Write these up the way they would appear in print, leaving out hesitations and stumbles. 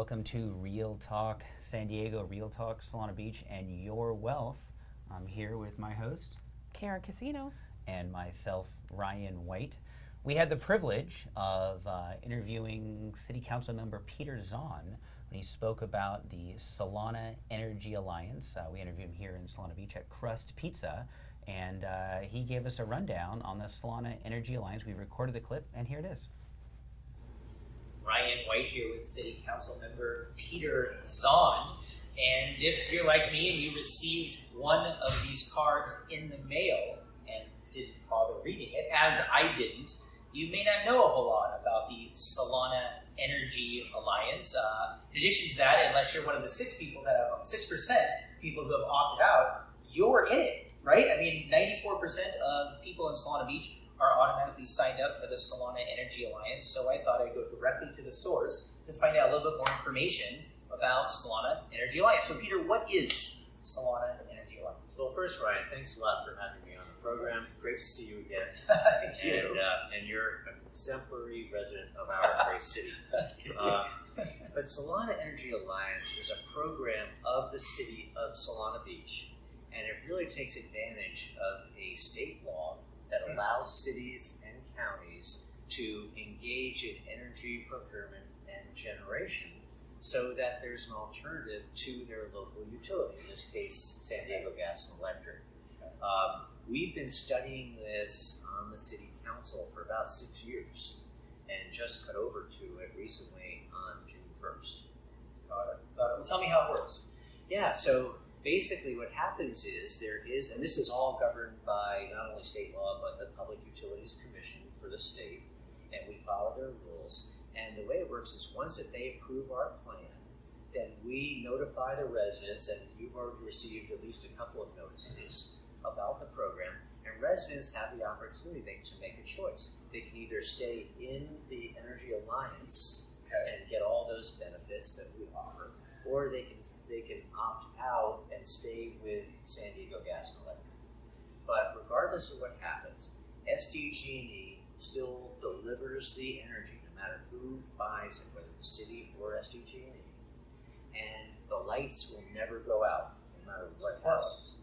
welcome to Real Talk San Diego, Real Talk Solana Beach, and Your Wealth. I'm here with my host, Kara Casino, and myself, Ryan White. We had the privilege of interviewing City Council member Peter Zahn when he spoke about the Solana Energy Alliance. We interviewed him here in Solana Beach at Crust Pizza, and he gave us a rundown on the Solana Energy Alliance. We recorded the clip, and here it is. Ryan White here with City Council member Peter Zahn. And if you're like me and you received one of these cards in the mail and didn't bother reading it, as I didn't, you may not know a whole lot about the Solana Energy Alliance. In addition to that, unless you're one of the 6% people who have opted out, you're in it, right? I mean, 94% of people in Solana Beach are automatically signed up for the Solana Energy Alliance, so I thought I'd go directly to the source to find out a little bit more information about Solana Energy Alliance. So Peter, what is Solana Energy Alliance? Well, first, Ryan, thanks a lot for having me on the program. Great to see you again. Thank you. And you're an exemplary resident of our great city. But Solana Energy Alliance is a program of the city of Solana Beach, and it really takes advantage of a state law that allows cities and counties to engage in energy procurement and generation so that there's an alternative to their local utility, in this case, San Diego Gas and Electric. We've been studying this on the City Council for about 6 years and just cut over to it recently on June 1st. Got it. Well, tell me how it works. Yeah, so basically what happens is and this is all governed by not only state law, but the Public Utilities Commission for the state, and we follow their rules. And the way it works is once that they approve our plan, then we notify the residents, and you've already received at least a couple of notices about the program, and residents have the opportunity to make a choice. They can either stay in the Energy Alliance and get all those benefits that we offer, or they can opt out and stay with San Diego Gas and Electric. But regardless of what happens, SDG&E still delivers the energy no matter who buys it, whether the city or SDG&E. And the lights will never go out no matter what happens.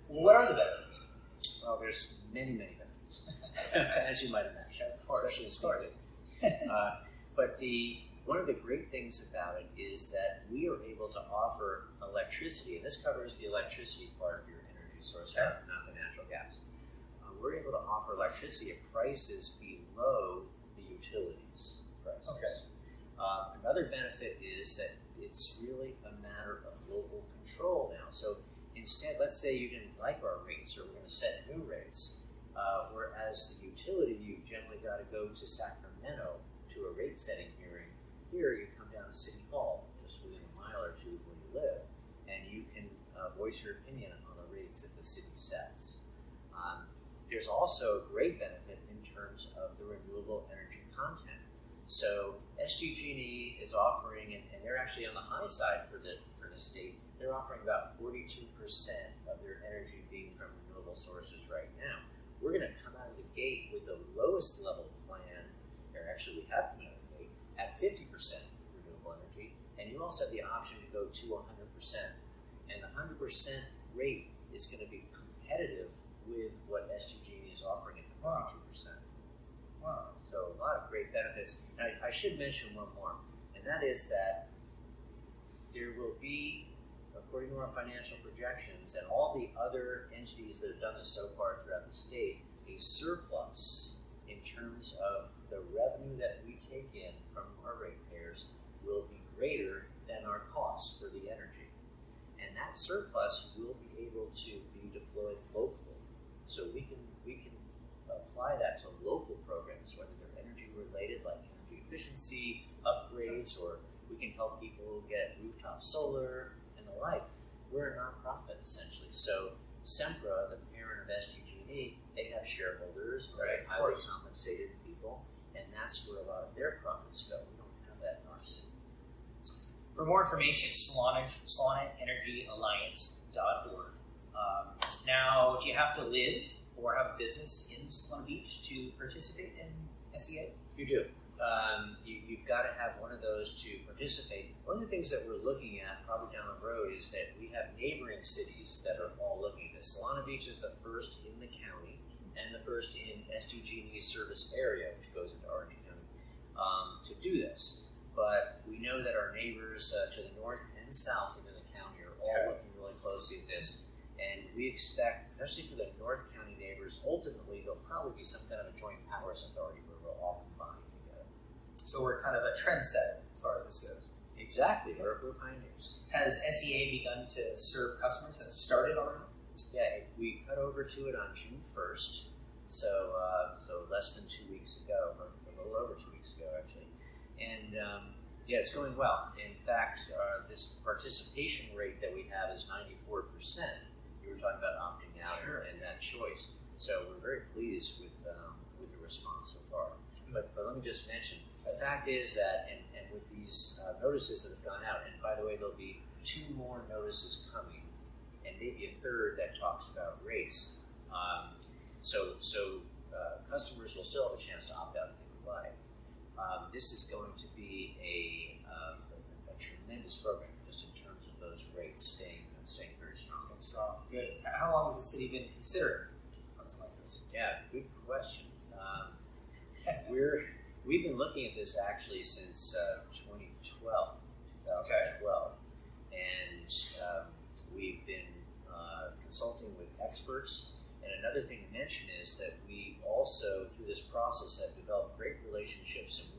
Well, what are the benefits? Well, there's many, many benefits, as you might imagine. Of course. But one of the great things about it is that we are able to offer electricity, and this covers the electricity part of your energy source, not the natural gas. We're able to offer electricity at prices below the utilities prices. Okay. Another benefit is that it's really a matter of local control now. So instead, let's say you didn't like our rates, or we're going to set new rates, whereas the utility, you generally got to go to Sacramento to a rate setting hearing. Here, you come down to City Hall, just within a mile or two of where you live, and you can voice your opinion on the rates that the city sets. There's also a great benefit in terms of the renewable energy content. So SDG&E is offering, and they're actually on the high side for the state, they're offering about 42% of their energy being from renewable sources right now. We're going to come out of the gate with the lowest level plan, or actually we have come out of the gate, at 50% renewable energy, and you also have the option to go to 100%. And the 100% rate is going to be competitive with what SDG&E is offering at the 42%. Wow. So a lot of great benefits. Now, I should mention one more, and that is that there will be, according to our financial projections and all the other entities that have done this so far throughout the state, a surplus in terms of the revenue that we take in from our ratepayers will be greater than our cost for the energy. And that surplus will be able to be deployed locally. So we can apply that to local programs, whether they're energy related, like energy efficiency upgrades, or we can help people get rooftop solar and the like. We're a nonprofit essentially. So Sempra, the parent of SDG&E, they have shareholders, right, highly compensated people, and that's where a lot of their profits go. We don't have that in our city. For more information, SolanaEnergyAlliance.org. Now, do you have to live or have a business in Solana Beach to participate in SEA? You do. You've got to have one of those to participate. One of the things that we're looking at probably down the road is that we have neighboring cities that are all looking at this. Solana Beach is the first in the county and the first in SDG&E's service area, which goes into Orange County, to do this. But we know that our neighbors to the north and south within the county are all looking really closely at this. And we expect, especially for the North County neighbors, ultimately there'll probably be some kind of a joint powers authority where we'll all combine together. So we're kind of a trendsetter as far as this goes. Exactly, we're pioneers. Has SEA begun to serve customers? Has it started already? Yeah, we cut over to it on June 1st, so less than 2 weeks ago, or a little over 2 weeks ago actually. And yeah, it's going well. In fact, this participation rate that we have is 94%. You were talking about opting out and that choice. So we're very pleased with the response so far. But let me just mention, the fact is that, and with these notices that have gone out, and by the way, there'll be 2 more notices coming, and maybe a third that talks about race. So customers will still have a chance to opt out if they would like. This is going to be a tremendous program just in terms of those rates staying very strong. Good. How long has the city been considering something like this? Yeah, good question. We've been looking at this actually since 2012, and we've been consulting with experts. And another thing to mention is that we also, through this process, have developed great relationships, and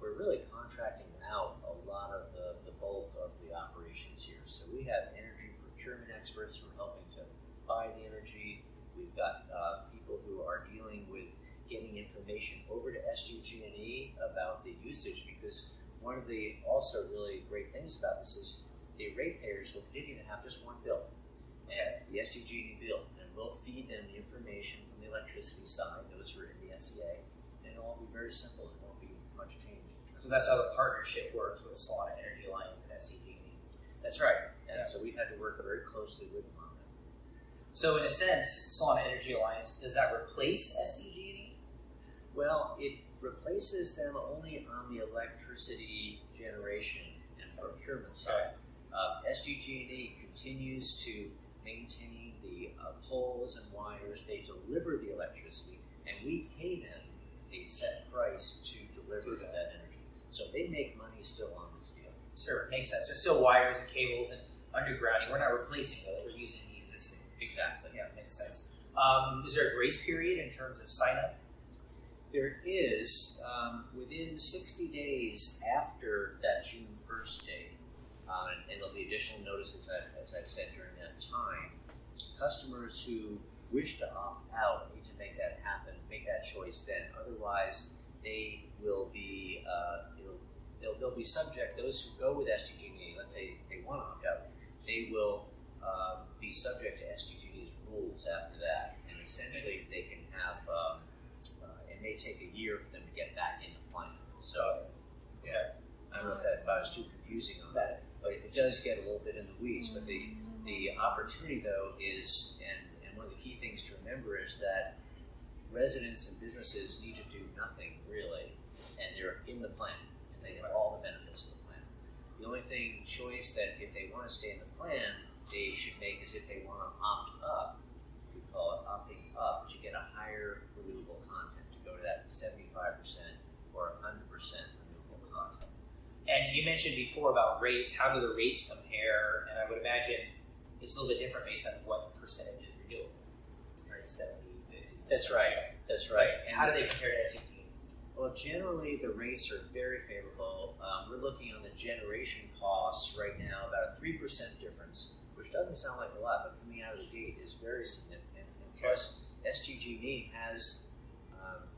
we're really contracting out a lot of the bulk of the operations here. So we have energy procurement experts who are helping to buy the energy. We've got people who are dealing with getting information over to SDG&E about the usage, because one of the also really great things about this is the ratepayers will continue to have just one bill, and the SDG&E bill, and we'll feed them the information from the electricity side, those who are in the SEA, and it'll all be very simple. It won't be much change. So that's how the partnership works with Solana Energy Alliance and SDG&E. That's right. And so we've had to work very closely with them on that. So in a sense, Solana Energy Alliance, does that replace SDG&E? Well, it replaces them only on the electricity generation and procurement side. SDG&E continues to maintain the poles and wires. They deliver the electricity, and we pay them a set price to deliver that energy. So they make money still on this deal. Sure, it makes sense. There's still wires and cables and undergrounding. We're not replacing those. We're using the existing. Exactly. Yeah, makes sense. Is there a grace period in terms of sign up? There is, within 60 days after that June 1st date, and there'll be additional notices, as I've said, during that time, customers who wish to opt out need to make that happen, make that choice then. Otherwise, they will be, they'll be subject, those who go with SDG&E, let's say they want to opt out, they will be subject to SDG&E's rules after that, and essentially they can have, it may take a year for them to get back in the plan. So, yeah, I don't know if that was too confusing on that, but it does get a little bit in the weeds. But the opportunity, though, is, and one of the key things to remember is that residents and businesses need to do nothing, really, and they're in the plan, and they get all the benefits of the plan. The only choice that if they want to stay in the plan, they should make is if they want to opt up, we call it opting up, to get a higher renewable content, to go to that 75% or 100% renewable content. And you mentioned before about rates. How do the rates compare? And I would imagine it's a little bit different based on what percentage is renewable. Right, 70, 50. That's right. That's right. And how do they compare to SDG? Well, generally the rates are very favorable. We're looking on the generation costs right now, about a 3% difference, which doesn't sound like a lot, but coming out of the gate is very significant. And plus, SDG&E has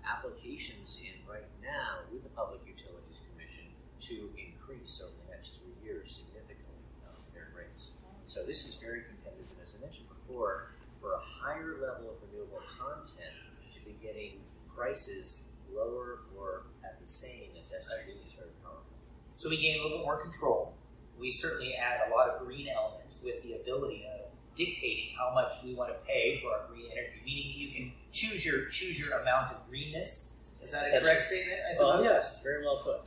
applications in right now with the Public Utilities Commission to increase over the next 3 years significantly their rates. So this is very competitive. And as I mentioned before, for a higher level of renewable content, to be getting prices lower or at the same as SDG&E is very powerful. So we gain a little bit more control. We certainly add a lot of green elements with the ability of dictating how much we want to pay for our green energy. Meaning you can choose your amount of greenness Is that a That's correct right. statement, I suppose? Yes, very well put.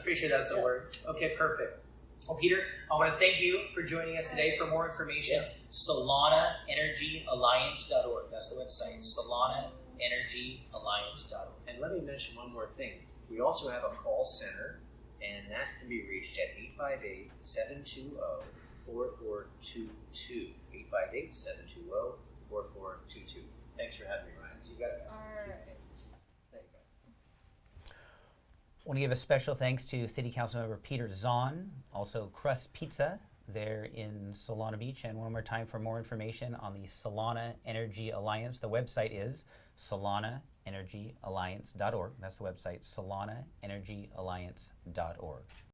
Pretty sure that's a word. Okay, perfect. Well, Peter, I want to thank you for joining us today. For more information, SolanaEnergyAlliance.org. That's the website, SolanaEnergyAlliance.org. And let me mention one more thing. We also have a call center, and that can be reached at 858-720-4422. 858-720-4422. Thanks for having me, Ryan. You got it. All right. There you go. I want to give a special thanks to City Council Member Peter Zahn, also Crust Pizza there in Solana Beach. And one more time, for more information on the Solana Energy Alliance, the website is SolanaEnergyAlliance.org. That's the website, SolanaEnergyAlliance.org.